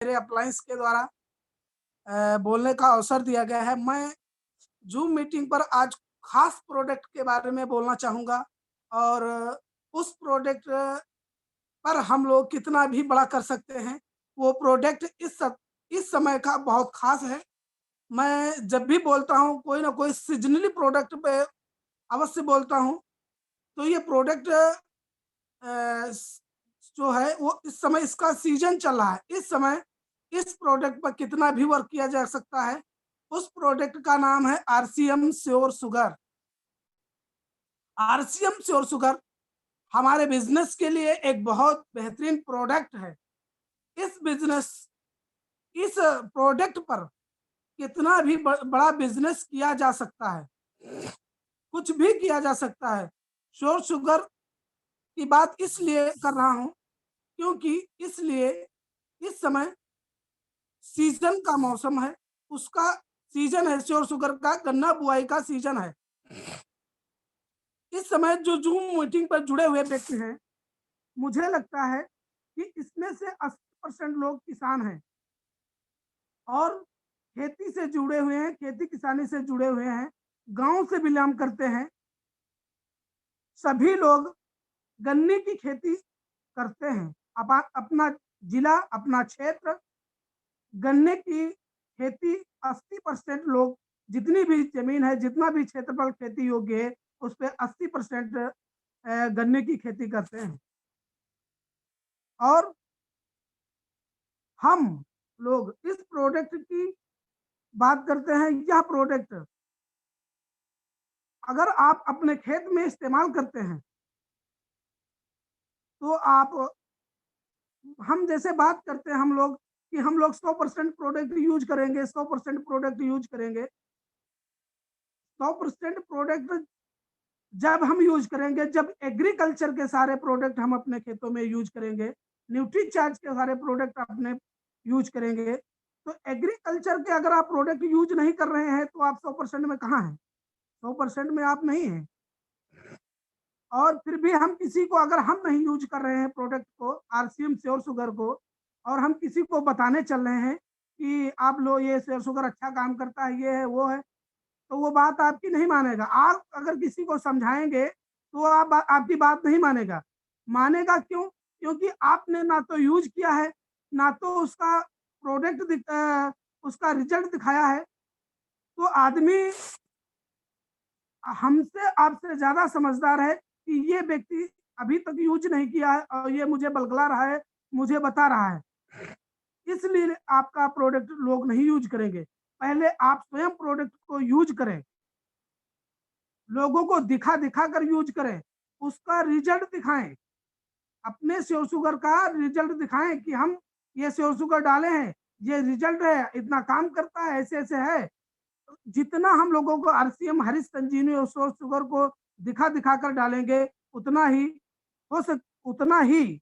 मेरे अप्लायंस के द्वारा बोलने का अवसर दिया गया है। मैं ज़ूम मीटिंग पर आज खास प्रोडक्ट के बारे में बोलना चाहूँगा और उस प्रोडक्ट पर हम लोग कितना भी बड़ा कर सकते हैं, वो प्रोडक्ट इस समय का बहुत खास है। मैं जब भी बोलता हूँ, कोई ना कोई सीज़नली प्रोडक्ट पे अवश्य बोलता हूँ। तो ये प्रोडक्ट स जो है वो इस समय इसका सीज़न चल रहा है। इस समय इस प्रोडक्ट पर कितना भी वर्क किया जा सकता है। उस प्रोडक्ट का नाम है RCM sure sugar. RCM sure sugar हमारे बिज़नेस के लिए एक बहुत बेहतरीन प्रोडक्ट है। इस बिज़नेस इस प्रोडक्ट पर कितना भी बड़ा बिज़नेस किया जा सकता है। कुछ भी किया जा सकता है। श्योर शुगर की बात इसलिए कर रहा हूँ क्योंकि इसलिए इस समय सीज़न का मौसम है, उसका सीज़न है। श्योर शुगर का गन्ना बुआई का सीज़न है। इस समय जो ज़ूम मीटिंग पर जुड़े हुए व्यक्ति हैं, मुझे लगता है कि इसमें से 80% लोग किसान हैं और खेती से जुड़े हुए हैं, खेती-किसानी से जुड़े हुए हैं, गाँव से बिलॉन्ग करते हैं। सभी लोग गन्ने की खेती करते हैं। अपना जिला, अपना क्षेत्र गन्ने की खेती 80% लोग, जितनी भी ज़मीन है, जितना भी क्षेत्रफल खेती योग्य है, उस पे 80% गन्ने की खेती करते हैं। और हम लोग इस प्रोडक्ट की बात करते हैं। यह प्रोडक्ट अगर आप अपने खेत में इस्तेमाल करते हैं, तो आप हम जैसे बात करते हैं हम लोग 100% प्रोडक्ट यूज़ करेंगे, 100% प्रोडक्ट यूज़ करेंगे। 100% प्रोडक्ट जब हम यूज़ करेंगे, जब एग्रीकल्चर के सारे प्रोडक्ट हम अपने खेतों में यूज़ करेंगे, न्यूट्रीचार्ज के सारे प्रोडक्ट अपने यूज़ करेंगे, तो एग्रीकल्चर के अगर आप प्रोडक्ट यूज़ नहीं कर रहे हैं, तो आप 100% में कहाँ हैं? 100% में आप नहीं हैं। और फिर भी हम किसी को, अगर हम नहीं यूज़ कर रहे हैं प्रोडक्ट को, आरसीएम श्योर शुगर को, और हम किसी को बताने चल रहे हैं कि आप लो ये श्योर शुगर अच्छा काम करता है, ये है, वो है, तो वो बात आपकी नहीं मानेगा। आप अगर किसी को समझाएँगे, तो आपकी बात नहीं मानेगा। मानेगा क्यों? क्योंकि आपने ना तो यूज़ किया है, ना तो उसका उसका रिज़ल्ट दिखाया है। तो आदमी हमसे आपसे ज़्यादा समझदार है कि ये व्यक्ति अभी तक यूज़ नहीं किया है और ये मुझे बलगला रहा है, मुझे बता रहा है। इसलिए आपका प्रोडक्ट लोग नहीं यूज़ करेंगे। पहले आप स्वयं प्रोडक्ट को यूज़ करें। लोगों को दिखा-दिखा कर यूज़ करें, उसका रिज़ल्ट दिखाएँ। अपने श्योर शुगर का रिज़ल्ट दिखाएँ कि हम ये श्योर शुगर डाले हैं, ये रिज़ल्ट है, इतना काम करता है, ऐसे-ऐसे है। जितना हम लोगों को आरसीएम, हरीश संजीवनी और श्योर शुगर को दिखा-दिखा कर डालेंगे, उतना ही उतना ही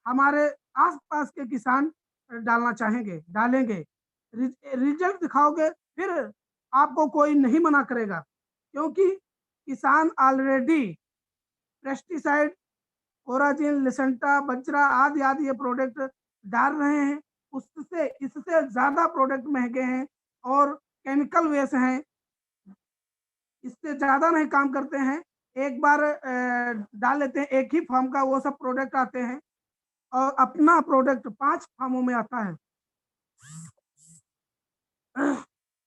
हमारे आस-पास के किसान डालना चाहेंगे, डालेंगे। रिज़ल्ट दिखाओगे, फिर आपको कोई नहीं मना करेगा, क्योंकि किसान ऑलरेडी पेस्टिसाइड, कोराजिन, लिसेंटा, बजरा आदि-आदि ये प्रोडक्ट डाल रहे हैं। उससे इससे ज़्यादा प्रोडक्ट महँगे हैं और केमिकल बेस हैं, इससे ज़्यादा नहीं काम करते हैं। एक बार डाल लेते हैं, एक ही फ़ार्म का वो सब प्रोडक्ट आते हैं और अपना प्रोडक्ट 5 फ़ार्मों में आता है।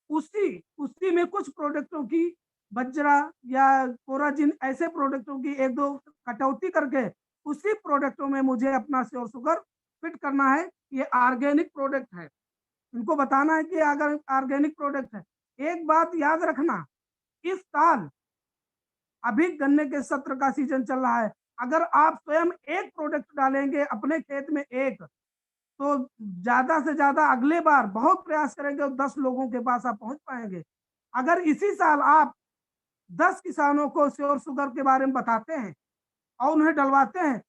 उसी में कुछ प्रोडक्टों की बजरा या कोराजिन ऐसे प्रोडक्टों की 1-2 कटौती करके उसी प्रोडक्टों में मुझे अपना श्योर शुगर फिट करना है। ये ऑर्गेनिक प्रोडक्ट है। इनको बताना है कि अगर ऑर्गेनिक प्रोडक्ट है। एक बात याद रखना, इस साल अभी गन्ने के सत्र का सीज़न चल रहा है। अगर आप स्वयं एक प्रोडक्ट डालेंगे अपने खेत में एक, तो ज़्यादा से ज़्यादा अगले बार बहुत प्रयास करेंगे और 10 लोगों के पास आप पहुँच पाएँगे। अगर इसी साल आप 10 किसानों को श्योर शुगर के बारे में बताते हैं और उन्हें डलवाते हैं,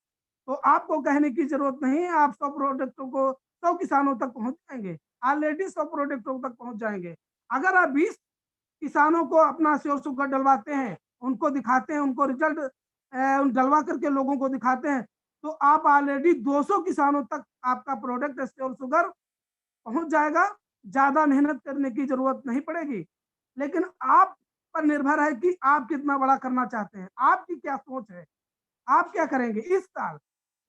तो आपको कहने की ज़रूरत नहीं है, आप 100 प्रोडक्टों को 100 किसानों तक पहुँच जाएँगे। ऑलरेडी 100 प्रोडक्टों तक पहुँच जाएँगे। अगर आप 20 किसानों को अपना श्योर शुगर डलवाते हैं, उनको दिखाते हैं, उनको रिज़ल्ट डलवा करके लोगों को दिखाते हैं, तो आप ऑलरेडी 200 किसानों तक आपका प्रोडक्ट श्योर शुगर पहुंच जाएगा। ज्यादा मेहनत करने की जरूरत नहीं पड़ेगी। लेकिन आप पर निर्भर है कि आप कितना बड़ा करना चाहते हैं, आपकी क्या सोच है, आप क्या करेंगे इस साल।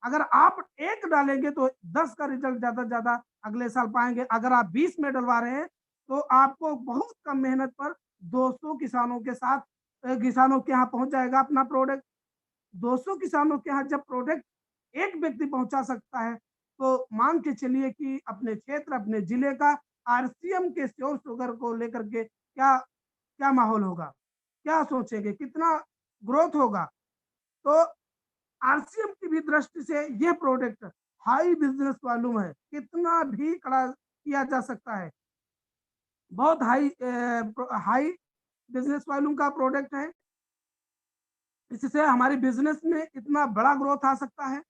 अगर आप एक डालेंगे तो 10 का रिजल्ट ज्यादा से ज्यादा अगले साल पाएंगे। अगर आप 20 में डलवा रहे हैं तो आपको बहुत कम मेहनत पर 200 किसानों के साथ किसानों के यहाँ पहुंच जाएगा अपना प्रोडक्ट। 200 किसानों के यहाँ जब प्रोडक्ट एक व्यक्ति पहुंचा सकता है तो मान के चलिए कि अपने क्षेत्र, अपने जिले का आरसीएम के श्योर शुगर को लेकर के क्या क्या माहौल होगा, क्या सोचेंगे, कितना ग्रोथ होगा। तो आरसीएम की भी दृष्टि से यह प्रोडक्ट हाई बिजनेस वॉल्यूम है, कितना भी खड़ा किया जा सकता है। बहुत हाई हाई बिजनेस वॉल्यूम का प्रोडक्ट है। इससे हमारी बिजनेस में इतना बड़ा ग्रोथ आ सकता है।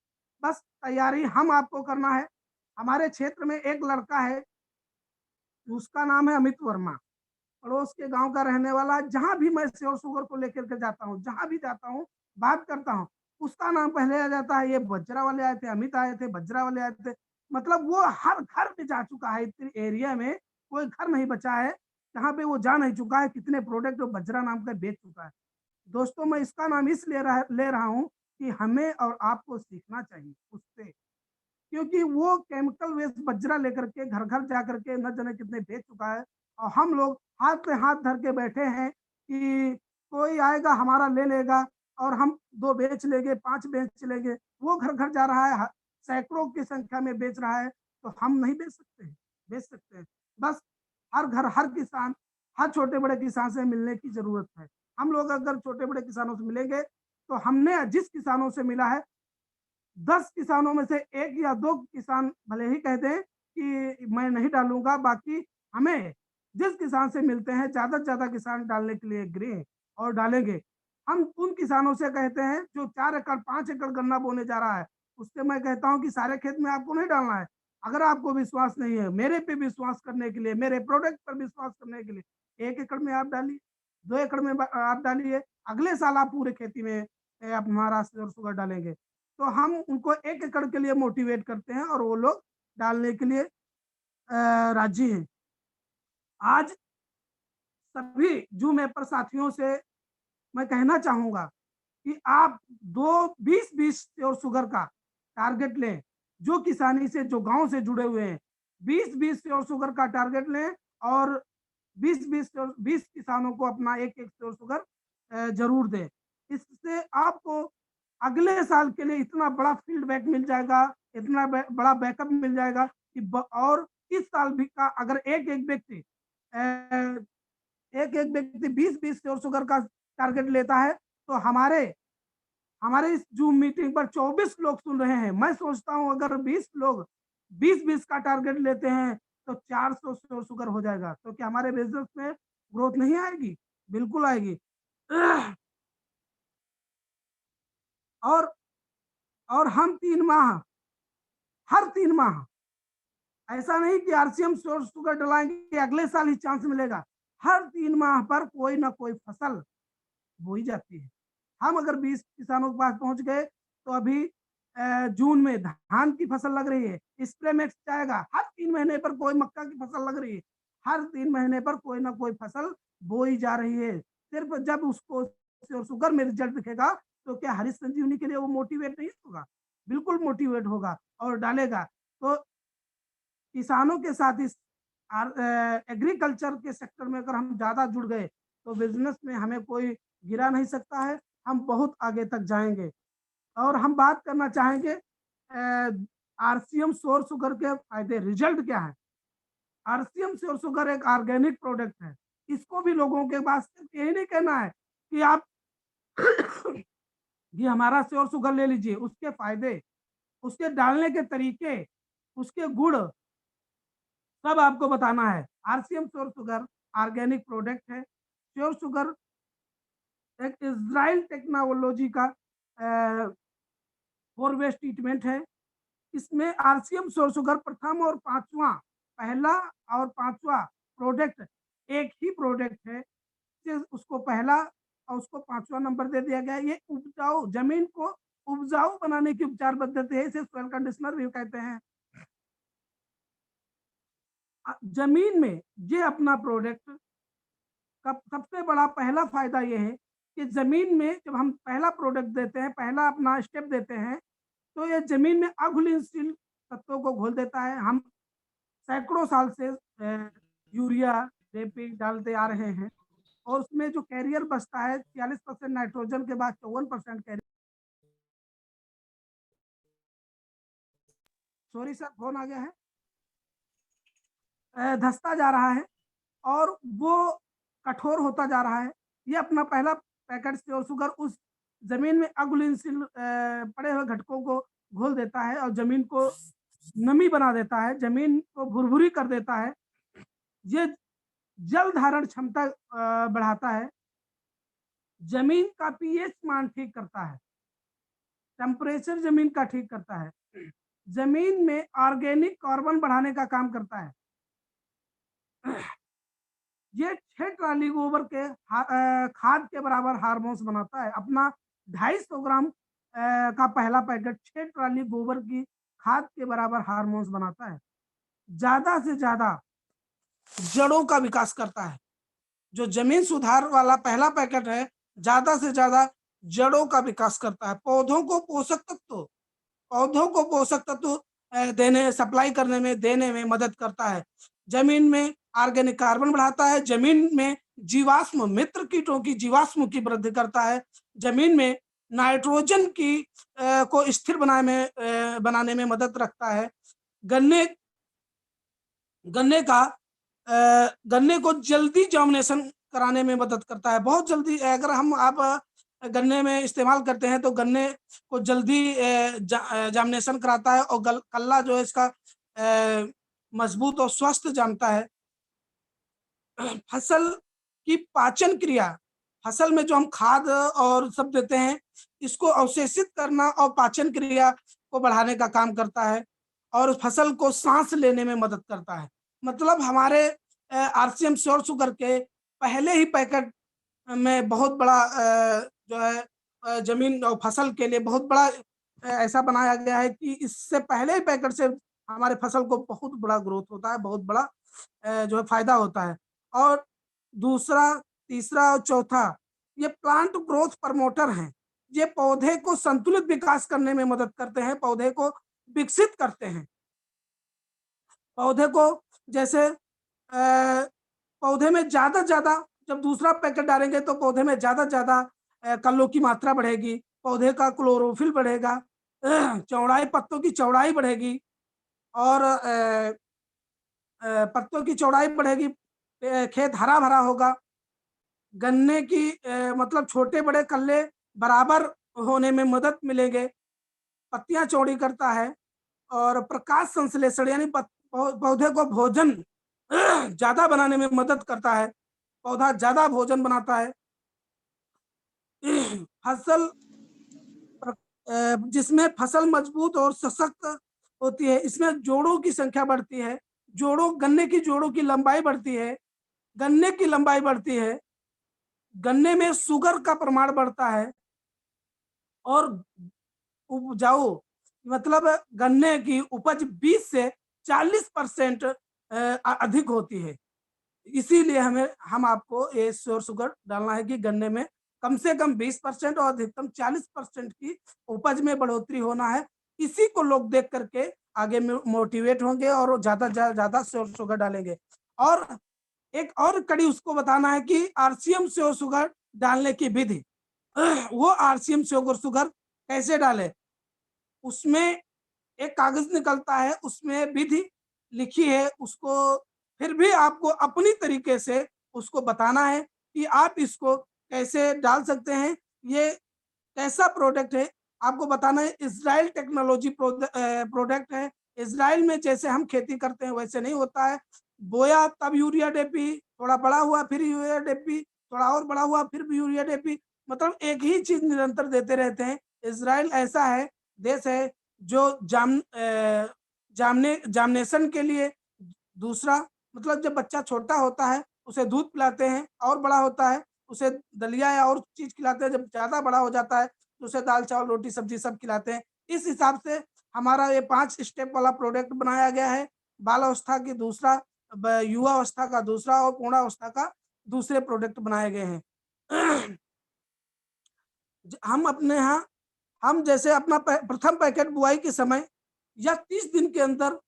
बस तैयारी हम आपको करना है। हमारे क्षेत्र में एक लड़का है, उसका नाम है अमित वर्मा, पड़ोस के गांव का रहने वाला। जहां भी मैं श्योर शुगर को लेकर के जाता हूँ, जहां भी जाता हूँ, बात करता हूँ, उसका नाम पहले आ जाता है। ये बज्रा वाले आए थे, अमित आए थे, बज्रा वाले आए थे। मतलब वो हर घर में जा चुका है। इतने एरिया में कोई घर नहीं बचा है जहाँ पे वो जा नहीं चुका है। कितने प्रोडक्ट बज्रा नाम का बेच चुका है। दोस्तों, मैं इसका नाम इसलिए ले रहा हूँ कि हमें और आपको सीखना चाहिए उससे। क्योंकि वो केमिकल वेस्ट बजरा लेकर के घर घर जा करके न जाने कितने बेच चुका है। और हम लोग हाथ पे हाथ धर के बैठे हैं कि कोई आएगा हमारा ले लेगा और हम 2 बेच लेंगे, 5 बेच लेंगे। वो घर घर जा रहा है, सैकड़ों की संख्या में बेच रहा है। तो हम नहीं बेच सकते, बेच सकते हैं। बस हर घर, हर किसान, हर छोटे बड़े किसान से मिलने की जरूरत है। हम लोग अगर छोटे बड़े किसानों से मिलेंगे तो हमने जिस किसानों से मिला है, 10 किसानों में से 1 या 2 किसान भले ही कह दें कि मैं नहीं डालूंगा, बाकी हमें जिस किसान से मिलते हैं ज्यादा से ज्यादा किसान डालने के लिए एग्री हैं और डालेंगे। हम उन किसानों से कहते हैं जो 4 एकड़ 5 एकड़ गन्ना बोने जा रहा है, उससे मैं कहता हूं कि सारे खेत में आपको नहीं डालना है। अगर आपको विश्वास नहीं है, मेरे पे विश्वास करने के लिए, मेरे प्रोडक्ट पर विश्वास करने के लिए 1 एकड़ में आप डालिए, 2 एकड़ में आप डालिए। अगले साल आप पूरे खेती में आप महाराष्ट्र और शुगर डालेंगे। तो हम उनको 1 एकड़ के लिए मोटिवेट करते हैं और वो लोग डालने के लिए राजी हैं। आज सभी जू मैपर साथियों से मैं कहना चाहूंगा कि आप 20-20 और शुगर का टारगेट लें। जो किसानी से, जो गांव से जुड़े हुए हैं, 20-20 और शुगर का टारगेट लें और 20 किसानों को अपना एक एक और शुगर जरूर दें। इससे आपको अगले साल के लिए इतना बड़ा फीडबैक मिल जाएगा, इतना बड़ा बैकअप मिल जाएगा कि और इस साल भी का अगर एक एक व्यक्ति 20-20 और शुगर का टारगेट लेता है तो हमारे हमारे इस जूम मीटिंग पर 24 लोग सुन रहे हैं। मैं सोचता हूं अगर 20 लोग 20-20 का टारगेट लेते हैं तो 400 और शुगर हो जाएगा। तो क्या हमारे बिजनेस में ग्रोथ नहीं आएगी? बिल्कुल आएगी। और और हम 3 माह, हर 3 माह, ऐसा नहीं कि आरसीएम शुगर डलाएंगे अगले साल ही चांस मिलेगा। हर 3 माह पर कोई ना कोई फसल बोई जाती है। हम अगर 20 किसानों के पास पहुंच गए तो अभी जून में धान की फसल लग रही है, स्प्रे मैक्स जाएगा। हर 3 महीने पर कोई मक्का की फसल लग रही है, हर 3 महीने पर कोई ना कोई फसल बोई जा रही है। सिर्फ जब उसको शुगर में रिजल्ट दिखेगा तो क्या हरीश संजीवनी के लिए वो मोटिवेट नहीं होगा? बिल्कुल मोटिवेट होगा और डालेगा। तो किसानों के साथ इस एग्रीकल्चर के सेक्टर में अगर हम ज्यादा जुड़ गए तो बिजनेस में हमें कोई गिरा नहीं सकता है। हम बहुत आगे तक जाएंगे। और हम बात करना चाहेंगे आरसीएम श्योर शुगर के फायदे, रिजल्ट क्या है। आरसीएम श्योर शुगर एक ऑर्गेनिक प्रोडक्ट है। इसको भी लोगों के पास यही नहीं कहना है कि आप ये हमारा श्योर शुगर ले लीजिए। उसके फायदे, उसके डालने के तरीके, उसके गुण सब आपको बताना है। RCM sure sugar organic product है। श्योर शुगर एक इजराइल टेक्नोलॉजी का फोरवेस्ट ट्रीटमेंट है। इसमें आरसीएम श्योर शुगर प्रथम और पांचवा, पहला और पांचवा प्रोडक्ट एक ही प्रोडक्ट है। उसको पहला और उसको 5वां नंबर दे दिया गया। ये उपजाऊ जमीन को उपजाऊ बनाने की उपचार पद्धति है, इसे सॉइल कंडीशनर भी कहते हैं। जमीन में ये अपना प्रोडक्ट का सबसे बड़ा पहला फायदा ये है कि जमीन में जब हम पहला प्रोडक्ट देते हैं, पहला अपना स्टेप देते हैं, तो ये जमीन में अघुलनशील तत्वों को घोल देता है। हम सैकड़ों साल से यूरिया डीएपी डालते आ रहे हैं और उसमें जो कैरियर बचता है 46% नाइट्रोजन के बाद 54% कैरियर। सॉरी सर, फोन आ गया है। धंसता जा रहा है और वो कठोर होता जा रहा है। ये अपना पहला पैकेट श्योर शुगर उस जमीन में अघुलनशील पड़े हुए घटकों को घोल देता है और जमीन को नमी बना देता है, जमीन को भुरभुरी कर देता है। ये जल धारण क्षमता बढ़ाता है, जमीन का पीएच मान ठीक करता है, टेम्परेचर जमीन का ठीक करता है, जमीन में ऑर्गेनिक कार्बन बढ़ाने का काम करता है। ये 6 ट्राली गोबर के खाद के बराबर हार्मोन्स बनाता है। अपना 250 ग्राम का पहला पैकेट 6 ट्राली गोबर की खाद के बराबर हार्मोन्स बनाता है। ज्यादा से ज्यादा जड़ों का विकास करता है। जो जमीन सुधार वाला पहला पैकेट है, ज्यादा से ज्यादा जड़ों का विकास करता है। पौधों को पोषक तत्व देने, सप्लाई करने में, देने में मदद करता है। जमीन में ऑर्गेनिक कार्बन बढ़ाता है, जमीन में जीवाश्म मित्र कीटों की जीवाश्म की वृद्धि करता है, जमीन में नाइट्रोजन की को स्थिर बनाने में मदद रखता है। गन्ने को जल्दी जर्मिनेशन कराने में मदद करता है। बहुत जल्दी अगर आप गन्ने में इस्तेमाल करते हैं तो गन्ने को जल्दी जर्मिनेशन कराता है और कल्ला जो है इसका मजबूत और स्वस्थ जानता है। फसल की पाचन क्रिया, फसल में जो हम खाद और सब देते हैं, इसको अवशेषित करना और पाचन क्रिया को बढ़ाने का काम करता है और फसल को सांस लेने में मदद करता है। मतलब हमारे आरसीएम श्योर शुगर के पहले ही पैकेट में बहुत बड़ा जो है जमीन और फसल के लिए बहुत बड़ा ऐसा बनाया गया है कि इससे पहले ही पैकेट से हमारे फसल को बहुत बड़ा ग्रोथ होता है, बहुत बड़ा जो है फायदा होता है। और दूसरा, तीसरा और चौथा, ये प्लांट ग्रोथ प्रमोटर हैं। ये पौधे को संतुलित विकास करने में मदद करते हैं, पौधे को विकसित करते हैं। पौधे को जैसे पौधे में ज्यादा जब दूसरा पैकेट डालेंगे तो पौधे में ज्यादा कल्लों की मात्रा बढ़ेगी, पौधे का क्लोरोफिल बढ़ेगा, चौड़ाई, पत्तों की चौड़ाई बढ़ेगी और पत्तों की चौड़ाई बढ़ेगी, खेत हरा भरा होगा। गन्ने की मतलब छोटे बड़े कल्ले बराबर होने में मदद मिलेंगे। पत्तियां चौड़ी करता है और प्रकाश संश्लेषण यानी पौधे को भोजन ज्यादा बनाने में मदद करता है, पौधा ज्यादा भोजन बनाता है। फसल जिसमें फसल मजबूत और सशक्त होती है, इसमें जोड़ों की संख्या बढ़ती है, गन्ने की जोड़ों की लंबाई बढ़ती है, गन्ने की लंबाई बढ़ती है, गन्ने में शुगर का प्रमाण बढ़ता है और उपजाऊ मतलब गन्ने की उपज 20 से 40% अधिक होती है। इसीलिए हम आपको ये श्योर शुगर डालना है कि गन्ने में कम से कम 20% और अधिकतम 40% की उपज में बढ़ोतरी होना है। इसी को लोग देख करके आगे में मोटिवेट होंगे और ज्यादा श्योर शुगर डालेंगे। और एक और कड़ी उसको बताना है कि आरसीएम श्योर शुगर डालने की विधि। वो आरसीएम श्योर शुगर कैसे डाले, उसमें एक कागज निकलता है, उसमें विधि लिखी है, उसको फिर भी आपको अपनी तरीके से उसको बताना है कि आप इसको कैसे डाल सकते हैं। ये कैसा प्रोडक्ट है आपको बताना है। इजराइल टेक्नोलॉजी प्रोडक्ट है। इजराइल में जैसे हम खेती करते हैं वैसे नहीं होता है। बोया तब यूरिया डीएपी, थोड़ा बड़ा हुआ फिर यूरिया डीएपी, थोड़ा और बड़ा हुआ फिर भी यूरिया डीएपी, मतलब एक ही चीज निरंतर देते रहते हैं। इजराइल ऐसा है, देश है जो जामनेशन के लिए, दूसरा मतलब जब बच्चा छोटा होता है उसे दूध पिलाते हैं, और बड़ा होता है उसे दलिया या और चीज खिलाते हैं, जब ज्यादा बड़ा हो जाता है तो उसे दाल चावल रोटी सब्जी सब खिलाते हैं। इस हिसाब से हमारा ये 5 स्टेप वाला प्रोडक्ट बनाया गया है। बाल अवस्था की दूसरा, युवा अवस्था का दूसरा और पूर्णावस्था का दूसरे प्रोडक्ट बनाए गए हैं। हम अपने यहाँ हम जैसे अपना प्रथम पैकेट बुआई के समय या 30 दिन के अंदर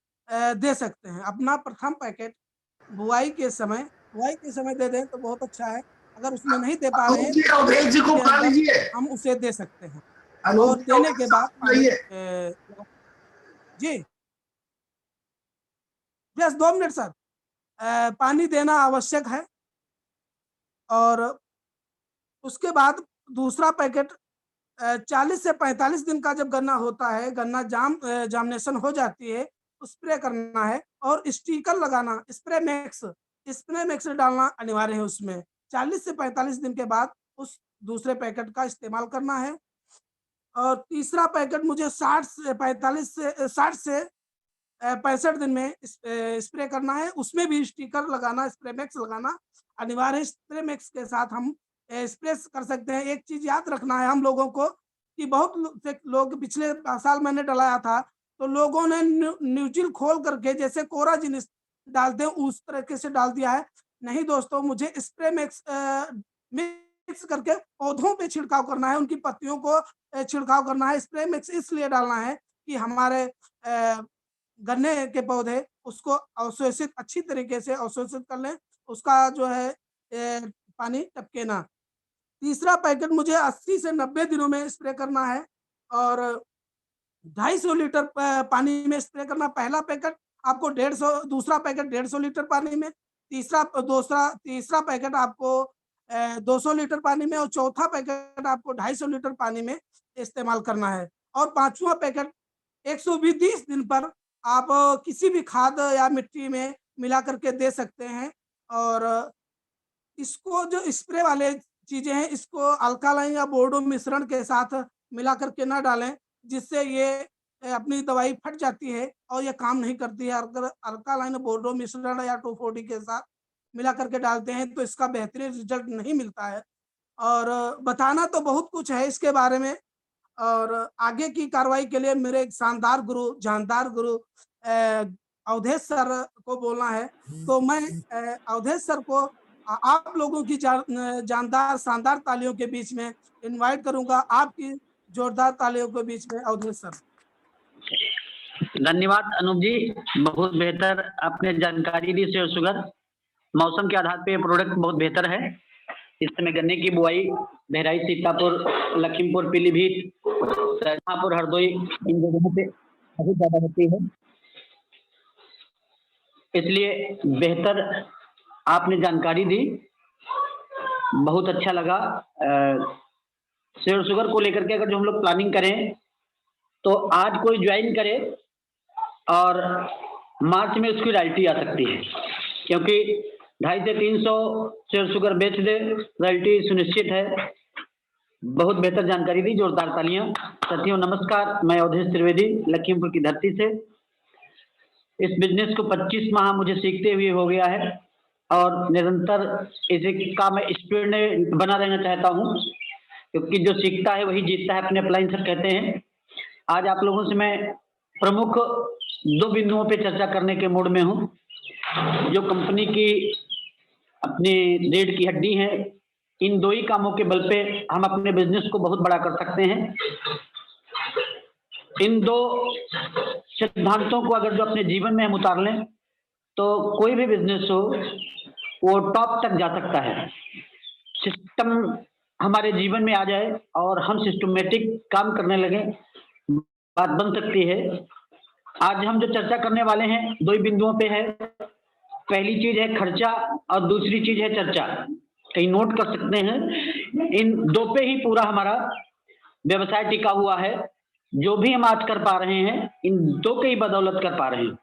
दे सकते हैं। अपना प्रथम पैकेट बुआई के समय दे दें तो बहुत अच्छा है। अगर उसमें नहीं दे पा रहे हैं तो अवधेश जी को बुला लीजिए, हम उसे दे सकते हैं। अनूप और देने के बाद पानी जी बस 2 मिनट सर। पानी देना आवश्यक है। और उसके बाद दूसरा पैकेट 40 से 45 दिन का जब गन्ना होता है, गन्ना जार्मिनेशन हो जाती है, स्प्रे करना है और स्टिकर लगाना, स्प्रे मैक्स डालना अनिवार्य है उसमें। 40 से 45 दिन के बाद उस दूसरे पैकेट का इस्तेमाल करना है। और तीसरा पैकेट मुझे 60 से 65 दिन में स्प्रे करना है। उसमें भी स्टिकर लगाना, स्प्रे मैक्स लगाना अनिवार्य है। स्प्रे मैक्स के साथ हम स्प्रे कर सकते हैं। एक चीज याद रखना है हम लोगों को कि बहुत से लोग, पिछले साल मैंने डलाया था तो लोगों ने न्यूजिल खोल करके जैसे कोरा जिनिस डालते हैं उस तरीके से डाल दिया है। नहीं दोस्तों, मुझे स्प्रे मैक्स मिक्स करके पौधों पे छिड़काव करना है, उनकी पत्तियों को छिड़काव करना है। स्प्रे मिक्स इसलिए डालना है कि हमारे गन्ने के पौधे उसको अवशोषित, अच्छी तरीके से अवशोषित कर लें, उसका जो है पानी टपके ना। तीसरा पैकेट मुझे 80 से 90 दिनों में स्प्रे करना है और 250 लीटर पानी में स्प्रे करना। पहला पैकेट आपको 150, दूसरा पैकेट 150 लीटर पानी में, तीसरा पैकेट आपको 200 लीटर पानी में और चौथा पैकेट आपको 250 लीटर पानी में इस्तेमाल करना है। और पांचवा पैकेट 120 दिन पर आप किसी भी खाद या मिट्टी में मिला करके दे सकते हैं। और इसको जो स्प्रे वाले चीजें हैं, इसको अल्कालाइन या बोर्डो मिश्रण के साथ मिला करके ना डालें, जिससे ये अपनी दवाई फट जाती है और ये काम नहीं करती है। अगर अल्कालाइन बोर्डो मिश्रण या 2,4-D के साथ मिला करके डालते हैं तो इसका बेहतरीन रिजल्ट नहीं मिलता है। और बताना तो बहुत कुछ है इसके बारे में। और आगे की कार्रवाई के लिए मेरे एक शानदार गुरु, जानदार गुरु अवधेश सर को बोलना है। तो मैं अवधेश सर को आप लोगों की जानदार शानदार तालियों के बीच में इनवाइट करूंगा। आपकी जोरदार तालियों के बीच में अवधेश सर। धन्यवाद अनूप जी, बहुत बेहतर आपने जानकारी दी। श्योर शुगर मौसम के आधार पे प्रोडक्ट बहुत बेहतर है। इस समय गन्ने की बुआई बहराइच, सीतापुर, लखीमपुर, पीलीभीत, शाहजहांपुर, हरदोई, इन जगहों पे बहुत ज्यादा होती है, इसलिए बेहतर आपने जानकारी दी, बहुत अच्छा लगा। श्योर शुगर को लेकर के अगर जो हम लोग प्लानिंग करें तो आज कोई ज्वाइन करे और मार्च में उसकी रॉयल्टी आ सकती है, क्योंकि 250 से 300 श्योर शुगर बेच दे, रॉयल्टी सुनिश्चित है। बहुत बेहतर जानकारी दी, जोरदार तालियां। साथियों नमस्कार, मैं अवधेश त्रिवेदी लखीमपुर की धरती से। इस बिजनेस को 25 माह मुझे सीखते हुए हो गया है और निरंतर इसका मैं स्पिरिट बना रहना चाहता हूँ, क्योंकि जो सीखता है वही जीतता है, अपने अपलाइन सर कहते हैं। आज आप लोगों से मैं प्रमुख 2 बिंदुओं पे चर्चा करने के मूड में हूँ। जो कंपनी की अपनी रीढ़ की हड्डी है, इन 2 ही कामों के बल पे हम अपने बिजनेस को बहुत बड़ा कर सकते हैं। इन 2 सिद्धांतों को अगर जो अपने जीवन में हम उतार लें तो कोई भी बिजनेस हो वो टॉप तक जा सकता है। सिस्टम हमारे जीवन में आ जाए और हम सिस्टमेटिक काम करने लगे, बात बन सकती है। आज हम जो चर्चा करने वाले हैं 2 ही बिंदुओं पे है। पहली चीज है खर्चा और दूसरी चीज है चर्चा। कहीं नोट कर सकते हैं, इन 2 पे ही पूरा हमारा व्यवसाय टिका हुआ है। जो भी हम आज कर पा रहे हैं इन 2 के ही बदौलत कर पा रहे हैं।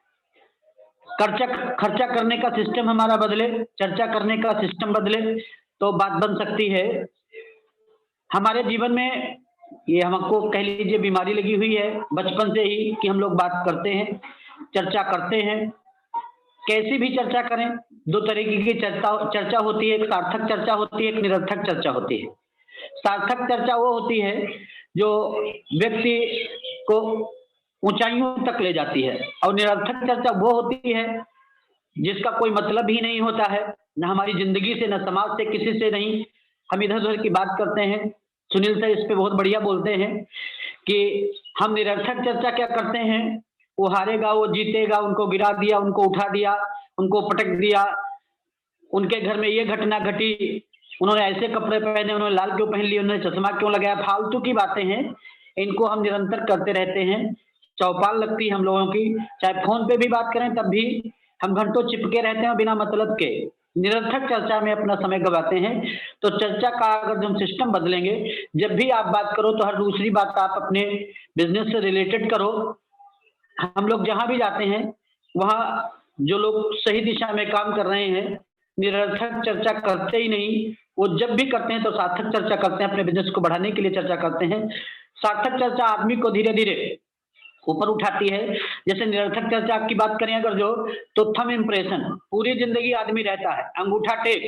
खर्चा करने का सिस्टम हमारा बदले, चर्चा करने का सिस्टम बदले तो बात बन सकती है। हमारे जीवन में ये हमको कह लीजिए बीमारी लगी हुई है बचपन से ही कि हम लोग बात करते हैं, चर्चा करते हैं। कैसी भी चर्चा करें, 2 तरीके की चर्चा होती है। एक सार्थक चर्चा होती है, एक निरर्थक चर्चा होती है। सार्थक चर्चा वो होती है जो व्यक्ति को ऊंचाइयों तक ले जाती है, और निरर्थक चर्चा वो होती है जिसका कोई मतलब ही नहीं होता है, न हमारी जिंदगी से, न समाज से, किसी से नहीं। हम इधर उधर की बात करते हैं। सुनील सर इस पे बहुत बढ़िया बोलते हैं कि हम निरर्थक चर्चा क्या करते हैं, वो हारेगा, वो जीतेगा, उनको गिरा दिया, उनको उठा दिया, उनको पटक दिया, उनके घर में ये घटना घटी, उन्होंने ऐसे कपड़े पहने, उन्होंने लाल क्यों पहन लिए, उन्होंने चश्मा क्यों लगाया, फालतू की बातें हैं। इनको हम निरंतर करते रहते हैं, चौपाल लगती है हम लोगों की। चाहे फोन पे भी बात करें तब भी हम घंटों चिपके रहते हैं बिना मतलब के, निरर्थक चर्चा में अपना समय गवाते हैं। तो चर्चा का अगर हम सिस्टम बदलेंगे, जब भी आप बात करो तो हर दूसरी बात आप अपने बिजनेस से रिलेटेड करो। हम लोग जहां भी जाते हैं वहां जो लोग सही दिशा में काम कर रहे हैं निरर्थक चर्चा करते ही नहीं, वो जब भी करते हैं तो सार्थक चर्चा करते हैं, अपने बिजनेस को बढ़ाने के लिए चर्चा करते हैं। सार्थक चर्चा आदमी को धीरे धीरे ऊपर उठाती है। जैसे निरर्थक चर्चा की बात करें अगर जो, तो थंब इम्प्रेशन, पूरी जिंदगी आदमी रहता है, अंगूठा टेक,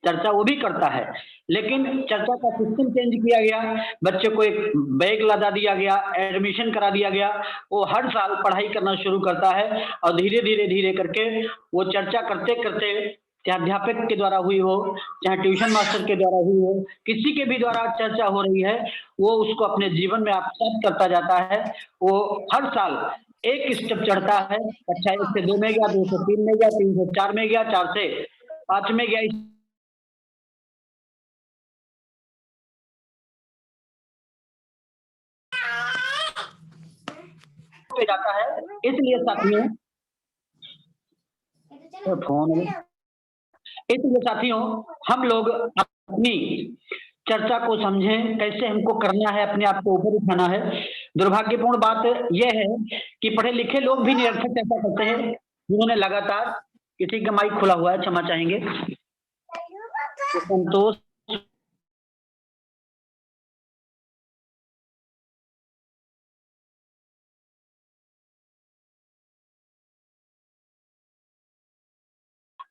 चर्चा वो भी करता है, लेकिन चर्चा का सिस्टम चेंज किया गया, बच्चे को एक बैग लदा दिया गया, एडमिशन करा दिया गया, वो हर साल पढ़ाई करना शुरू करता है, और धीरे धीरे धीरे करके वो चर्चा करते करते, चाहे अध्यापक के द्वारा हुई हो, चाहे ट्यूशन मास्टर के द्वारा हुई हो, किसी के भी द्वारा चर्चा हो रही है, वो उसको अपने जीवन में आत्मसात करता जाता है। वो हर साल एक स्टेप चढ़ता है, अच्छा 1 से 2 में गया, 2 से 3 में गया, 3 से 4 में गया, 4 से 5 में गया, पे जाता है। इसलिए साथियों, हम लोग अपनी चर्चा को समझें, कैसे हमको करना है, अपने आप को ऊपर उठाना है। दुर्भाग्यपूर्ण बात यह है कि पढ़े लिखे लोग भी निरर्थक चर्चा करते हैं, जिन्होंने लगातार, किसी का माइक खुला हुआ है, क्षमा चाहेंगे, संतोष,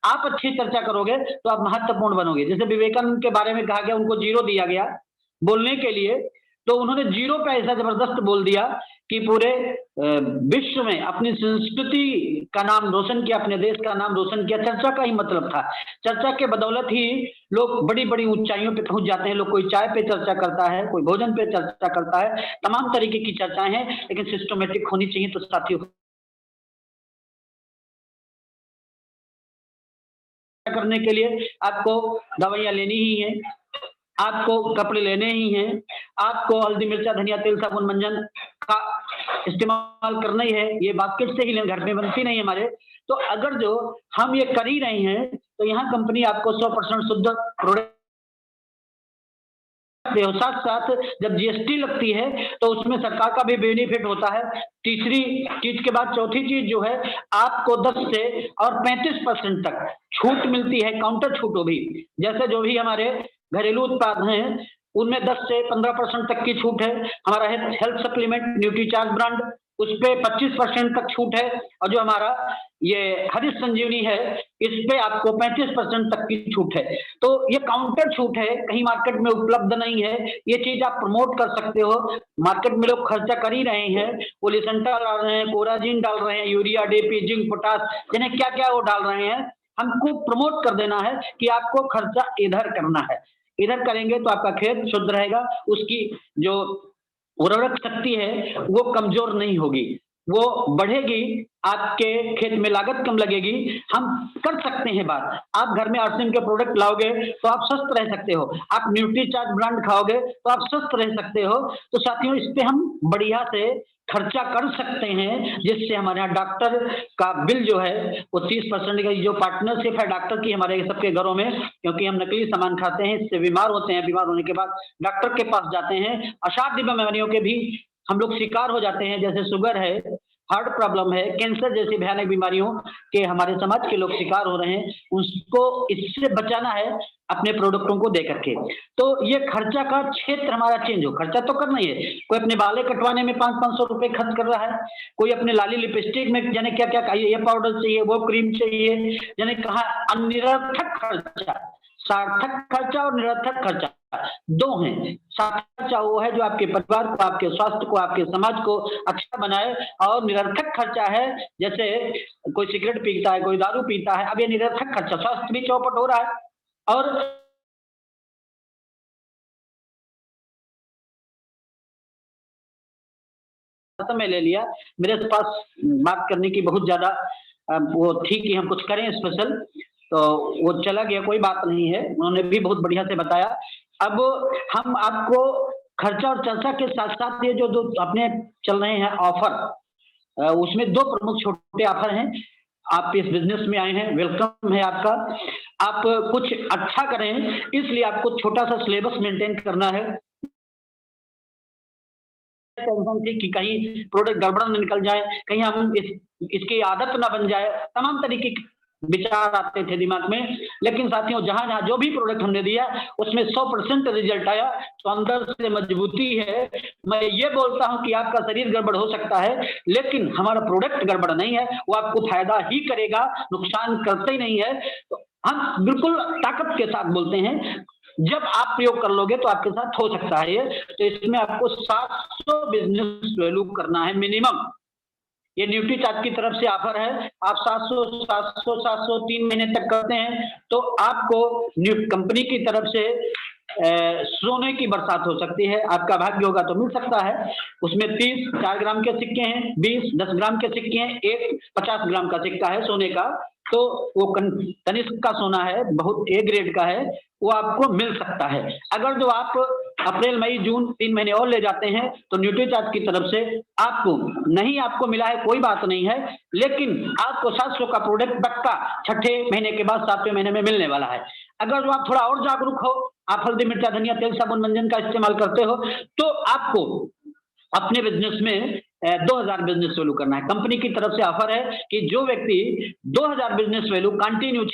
आप अच्छी चर्चा करोगे तो आप महत्वपूर्ण बनोगे। जैसे विवेकानंद के बारे में कहा गया, उनको 0 दिया गया बोलने के लिए, तो उन्होंने 0 पे ऐसा जबरदस्त बोल दिया कि पूरे विश्व में अपनी संस्कृति का नाम रोशन किया, अपने देश का नाम रोशन किया। चर्चा का ही मतलब था। चर्चा के बदौलत ही लोग बड़ी बड़ी ऊंचाइयों पे पहुंच जाते हैं। लोग कोई चाय पे चर्चा करता है, कोई भोजन पे चर्चा करता है, तमाम तरीके की चर्चाएं हैं, लेकिन सिस्टमेटिक होनी चाहिए। तो साथियों, करने के लिए आपको दवाइयां लेनी ही है, आपको कपड़े लेने ही हैं, आपको हल्दी मिर्चा धनिया तेल साबुन मंजन का इस्तेमाल करना ही है। ये मार्केट से ही घर में बनती नहीं हमारे। तो अगर जो हम ये कर ही रहे हैं, तो यहाँ कंपनी आपको 100% शुद्ध प्रोडक्ट, साथ साथ जब जीएसटी लगती है तो उसमें सरकार का भी बेनिफिट होता है। तीसरी चीज के बाद चौथी चीज जो है, आपको 10 से और 35% तक छूट मिलती है, काउंटर छूट हो भी। जैसे जो भी हमारे घरेलू उत्पाद हैं उनमें 10 से 15% तक की छूट है। हमारा हेल्थ सप्लीमेंट न्यूट्रीचार्ज ब्रांड, उस पे 25% तक छूट है, और जो हमारा ये हरीश संजीवनी है, इस पे आपको 35% तक की छूट है। तो ये काउंटर छूट है, कहीं मार्केट में उपलब्ध नहीं है। ये चीज आप प्रमोट कर सकते हो। मार्केट में लोग खर्चा कर ही रहे हैं, वो लिसेंटा डाल रहे हैं, कोराजिन डाल रहे हैं, यूरिया, डीएपी, जिंक, पोटास, जिन्हें क्या क्या वो डाल रहे हैं। हमको प्रमोट कर देना है कि आपको खर्चा इधर करना है, इधर करेंगे तो आपका खेत शुद्ध रहेगा, उसकी जो उर्वरक शक्ति है वो कमजोर नहीं होगी, वो बढ़ेगी, आपके खेत में लागत कम लगेगी। हम कर सकते हैं बात। आप घर में आरसीएम के प्रोडक्ट लाओगे तो आप स्वस्थ रह सकते हो, आप न्यूट्रीचार्ज ब्रांड खाओगे तो आप स्वस्थ रह सकते हो। तो साथियों, इस पे हम बढ़िया से खर्चा कर सकते हैं, जिससे हमारे यहाँ डॉक्टर का बिल जो है वो 30% का, जो पार्टनरशिप है डॉक्टर की हमारे सबके घरों में, क्योंकि हम नकली सामान खाते हैं, इससे बीमार होते हैं, बीमार होने के बाद डॉक्टर के पास जाते हैं, असाध्य बीमारियों के भी हम लोग शिकार हो जाते हैं, जैसे शुगर है, हार्ट प्रॉब्लम है, कैंसर जैसी भयानक बीमारियों के हमारे समाज के लोग शिकार हो रहे हैं। उसको इससे बचाना है अपने प्रोडक्टों को देकर के। तो ये खर्चा का क्षेत्र हमारा चेंज हो, खर्चा तो करना ही है। कोई अपने बालें कटवाने में 500-500 रुपए खर्च कर रहा है, कोई अपने लाली लिपस्टिक में जाने क्या क्या चाहिए, ये पाउडर चाहिए, वो क्रीम चाहिए, जाने कहा। अनिरर्थक खर्चा, सार्थक खर्चा और निरर्थक खर्चा, दो हैं। सार्थक खर्चा वो है जो आपके परिवार को, आपके स्वास्थ्य को, आपके समाज को अच्छा बनाए, और निरर्थक खर्चा है जैसे कोई सिगरेट पीता है, कोई दारू पीता है। अब ये निरर्थक खर्चा, स्वास्थ्य भी चौपट हो रहा है और समय ले लिया। मेरे पास बात करने की बहुत ज्यादा वो थी कि हम कुछ करें स्पेशल, तो वो चला गया, कोई बात नहीं है, उन्होंने भी बहुत बढ़िया से बताया। अब हम आपको खर्चा और चर्चा के साथ साथ ये जो दो अपने चल रहे हैं ऑफर, उसमें दो प्रमुख छोटे ऑफर हैं। आप इस बिजनेस में आए हैं, वेलकम है आपका। आप कुछ अच्छा करें, इसलिए आपको छोटा सा सिलेबस मेंटेन करना है। टेंशन थी कि कहीं प्रोडक्ट गड़बड़ न निकल जाए, कहीं हम इसकी आदत ना बन जाए, तमाम तरीके के विचार आते थे दिमाग में। लेकिन साथियों, जहां जहां जो भी प्रोडक्ट हमने दिया उसमें 100% रिजल्ट आया, तो अंदर से मजबूती है। मैं ये बोलता हूं कि आपका शरीर गड़बड़ हो सकता है, लेकिन हमारा प्रोडक्ट गड़बड़ नहीं है, वो आपको फायदा ही करेगा, नुकसान करते ही नहीं है। तो हम बिल्कुल ताकत के साथ बोलते हैं, जब आप प्रयोग कर लोगे तो आपके साथ हो सकता है ये। तो इसमें आपको 700 बिजनेस वैल्यू करना है मिनिमम। ये न्यूट्रीचार्ज की तरफ से ऑफर है। आप 700 3 महीने तक करते हैं तो आपको कंपनी की तरफ से सोने की बरसात हो सकती है। आपका भाग्य होगा तो मिल सकता है। उसमें 30 4 ग्राम के सिक्के हैं, 20 10 ग्राम के सिक्के हैं, एक 50 ग्राम का सिक्का है सोने का। तो वो तनिष्क का सोना है, बहुत ए ग्रेड का है, वो आपको मिल सकता है। अगर जो आप अप्रैल मई जून 3 महीने और ले जाते हैं तो न्यूट्रीचार्ज की तरफ से आपको नहीं, आपको मिला है कोई बात नहीं है, लेकिन आपको 700 का प्रोडक्ट पक्का छठे महीने के बाद 7वें महीने में मिलने वाला है। अगर जो आप थोड़ा और जागरूक हो, आप हल्दी मिर्चा धनिया तेल साबुन मंजन का इस्तेमाल करते हो, तो आपको अपने बिजनेस में 2000 बिजनेस वैल्यू करना है। कंपनी की तरफ से ऑफर है कि जो व्यक्ति 2000 बिजनेस वैल्यू कंटिन्यू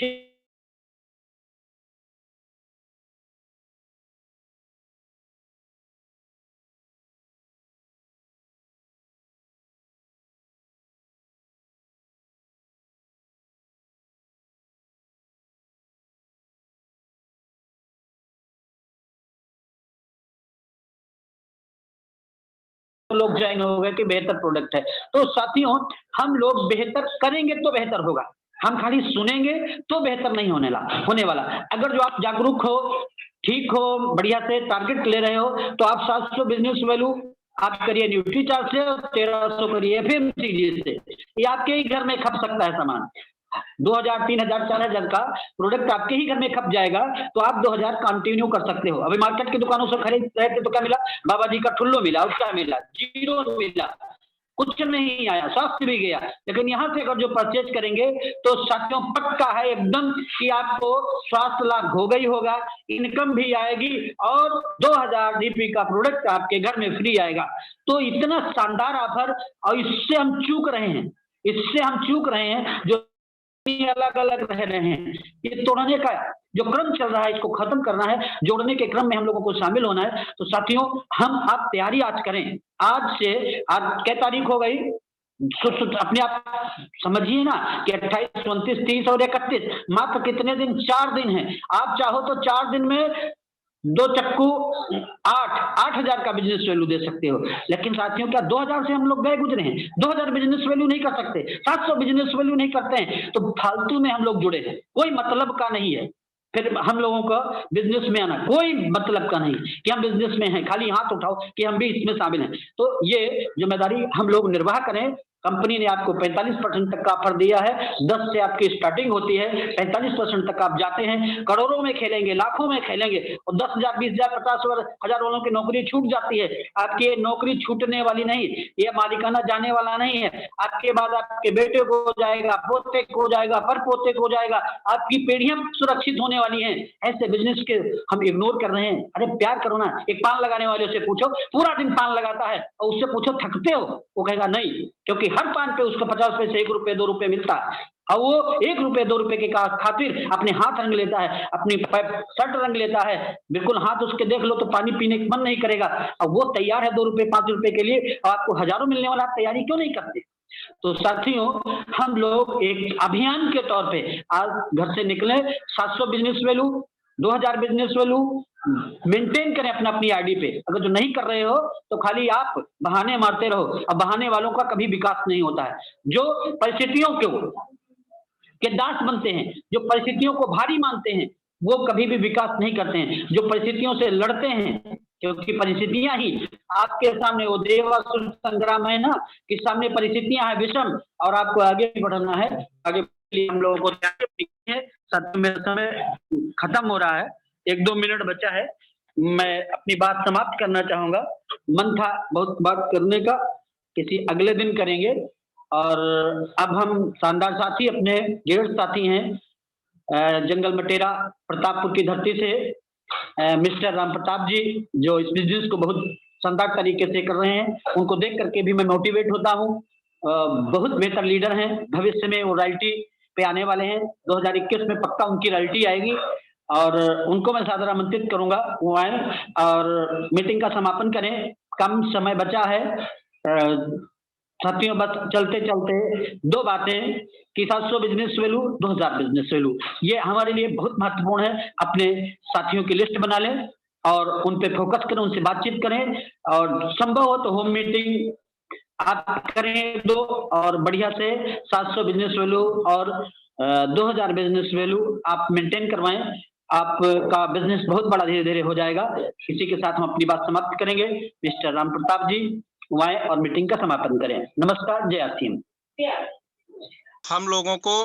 लोग ज्वाइन हो गए कि बेहतर प्रोडक्ट है। तो साथियों, हम लोग बेहतर करेंगे तो बेहतर होगा, हम खाली सुनेंगे तो बेहतर नहीं होने वाला। अगर जो आप जागरूक हो, ठीक हो, बढ़िया से टारगेट ले रहे हो, तो आप 700 बिजनेस वैल्यू आप करिए न्यूट्रीचार्ज से और 1300 करिए एफएमसीजी से। ये आपके ही घर में खप सकता है सामान। 2000 3000 4000 का प्रोडक्ट आपके ही घर में खप जाएगा, तो आप 2000 कंटिन्यू कर सकते हो। अभी मार्केट की दुकानों से खरीद रहे थे तो क्या मिला? बाबा जी का ठुल्लो मिला, और क्या मिला? जीरो मिला, कुछ नहीं आया, स्वास्थ्य भी गया। लेकिन यहाँ से अगर जो परचेज करेंगे तो साथियों पक्का है एकदम कि आपको स्वास्थ्य लाभ होगा ही होगा, इनकम भी आएगी, और 2000 डीपी का प्रोडक्ट आपके घर में फ्री आएगा। तो इतना शानदार ऑफर, और इससे हम चूक रहे हैं, जो अलग अलग रह रहे हैं। ये तोड़ने का जो क्रम चल रहा है, इसको खत्म करना है, जोड़ने के क्रम में हम लोगों को शामिल होना है। तो साथियों, आप तैयारी आज करें। आज से, आज क्या तारीख हो गई? अपने आप समझिए ना कि 28 29 30 और 31 मात्र कितने दिन? 4 दिन है। आप चाहो तो 4 दिन में 2 चक्कू 8,000 का बिजनेस वैल्यू दे सकते हो। लेकिन साथियों, क्या 2000 से हम लोग गए गुजरे हैं? 2000 बिजनेस वैल्यू नहीं कर सकते, 700 बिजनेस वैल्यू नहीं करते हैं, तो फालतू में हम लोग जुड़े हैं, कोई मतलब का नहीं है। फिर हम लोगों का बिजनेस में आना कोई मतलब का नहीं कि हम बिजनेस में हैं, खाली हाथ उठाओ कि हम भी इसमें शामिल हैं। तो ये जिम्मेदारी हम लोग निर्वाह करें। कंपनी ने आपको 45% तक का ऑफर दिया है। 10 से आपकी स्टार्टिंग होती है, 45% तक आप जाते हैं, करोड़ों में खेलेंगे, लाखों में खेलेंगे, और 10,000 20,000 50,000 वालों की नौकरी छूट जाती है। आपकी ये नौकरी छूटने वाली नहीं, ये मालिकाना जाने वाला नहीं है। आपके बाद आपके बेटे को हो जाएगा, पोते को हो जाएगा, पर पोते को हो जाएगा, आपकी पीढ़ियां सुरक्षित होने वाली हैं। ऐसे बिजनेस के हम इग्नोर कर रहे हैं। अरे प्यार करो ना। एक पान लगाने वाले से पूछो, पूरा दिन पान लगाता है, और उससे पूछो थकते हो, वो कहेगा नहीं, क्योंकि हर पान पे उसको 50 पैसे 1 रुपए 2 रुपए मिलता है, और वो 1 रुपए 2 रुपए के खातिर अपने हाथ रंग लेता है, अपनी शर्ट रंग लेता है। बिल्कुल हाथ उसके देख लो तो पानी पीने का मन नहीं करेगा, और वो तैयार है 2 रुपए 5 रुपए के लिए, और आपको हजारों मिलने वाला, आप तैयारी क्यों नहीं करते? तो साथियों, हम लोग एक अभियान के तौर पे आज घर से निकले, 700 business value 2000 business value maintain करें अपना अपनी आईडी पे। अगर जो नहीं कर रहे हो तो खाली आप बहाने मारते रहो, अब बहाने वालों का कभी विकास नहीं होता है। जो परिस्थितियों के दास बनते हैं, जो परिस्थितियों को भारी मानते हैं, वो कभी भी विकास नहीं करते हैं। जो परिस्थितियों से लड़ते हैं, क्योंकि परिस्थितियां ही आपके सामने, वो देवासुर संग्राम है ना, कि सामने परिस्थितियां हैं विषम और आपको आगे बढ़ना है। आगे के लिए हम लोगों को तैयार है। साथ में मेरा समय खत्म हो रहा है, 1-2 मिनट बचा है। मैं अपनी बात समाप्त करना चाहूंगा। मन था बहुत बात करने का, किसी अगले दिन करेंगे। और अब हम शानदार साथी, अपने गेस्ट साथी हैं जंगल मटेरा प्रतापपुर की धरती से, मिस्टर राम प्रताप जी, जो इस बिजनेस को बहुत शानदार तरीके से कर रहे हैं। उनको देख करके भी मैं मोटिवेट होता हूँ। बहुत बेहतर लीडर हैं, भविष्य में वो रॉयल्टी पे आने वाले हैं। 2021 में पक्का उनकी रॉयल्टी आएगी और उनको मैं सादर आमंत्रित करूंगा, वो आए और मीटिंग का समापन करें। कम समय बचा है साथियों, बस चलते चलते 2 बातें कि 700 बिजनेस वैल्यू, 2000 बिजनेस वैल्यू, ये हमारे लिए बहुत महत्वपूर्ण है। अपने साथियों की लिस्ट बना लें और उन पे फोकस करें, उनसे बातचीत करें और संभव हो तो होम मीटिंग आप करें 2 और बढ़िया से 700 बिजनेस वैल्यू और 2000 बिजनेस वैल्यू आप मेंटेन करवाएं। आपका बिजनेस बहुत बड़ा धीरे धीरे हो जाएगा। इसी के साथ हम अपनी बात समाप्त करेंगे। मिस्टर राम प्रताप जी आए और मीटिंग का समापन करें। नमस्कार, जय आसिम। हम लोगों को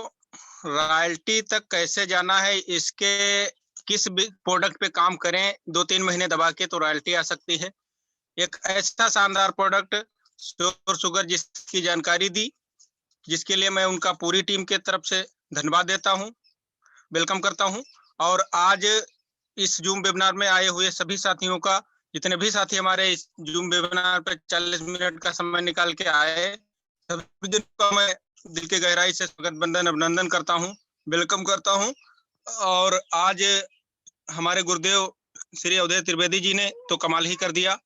रॉयल्टी तक कैसे जाना है, इसके किस प्रोडक्ट पे काम करें, 2-3 महीने दबा के तो रॉयल्टी आ सकती है। एक ऐसा शानदार प्रोडक्ट श्योर शुगर जिसकी जानकारी दी, जिसके लिए मैं उनका पूरी टीम के तरफ से धन्यवाद देता हूं, वेलकम करता हूं। और आज इस जूम वेबिनार में आए हुए सभी साथियों का, जितने भी साथी हमारे इस जूम वेबिनार पर 40 मिनट का समय निकाल के आए, सभी का मैं दिल के गहराई से स्वागत बंदन अभिनंदन करता हूं, वेलकम करता हूं। और आज हमारे गुरुदेव श्री अवधेश त्रिवेदी जी ने तो कमाल ही कर दिया।